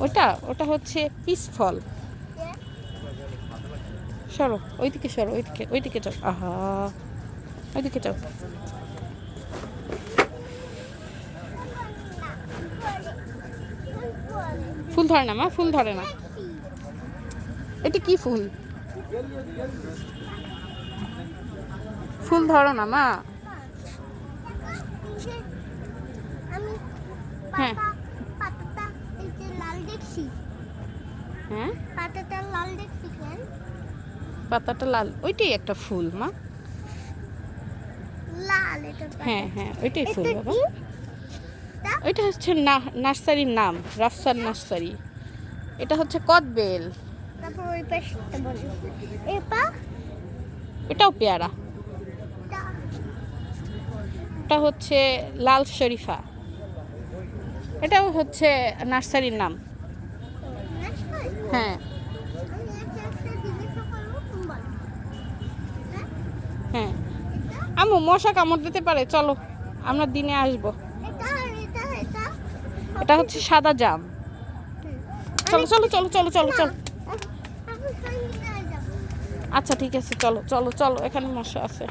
ওটা ওটা হচ্ছে পিস ফল। সরো ওইদিকে, সরো ওইদিকে, ওইদিকে যাও। আহা, ওইদিকে যাও। ফুল ধরে না মা, ফুল ধরে না। এটা কি ফুল? ফুল ধরো না মা। হ্যাঁ হ্যাঁ, পাতাটা লাল, ওইটাই একটা ফুল মা। হ্যাঁ হ্যাঁ, ওইটাই ফুল বাবা। ওইটা হচ্ছে নার্সারির নাম, রাফসান নার্সারি। এটা হচ্ছে কদবেল। এটাও পেয়ারা। এটা হচ্ছে লাল শরীফা। এটাও হচ্ছে নার্সারির নাম। হ্যাঁ হ্যাঁ, আম্মু মশা কামড় দিতে পারে, চলো আমরা দিনে আসবো। এটা হচ্ছে সাদা জাম। চলো চলো চলো চলো চলো চলো। আচ্ছা ঠিক আছে, চলো চলো চলো, এখানে মশা আছে।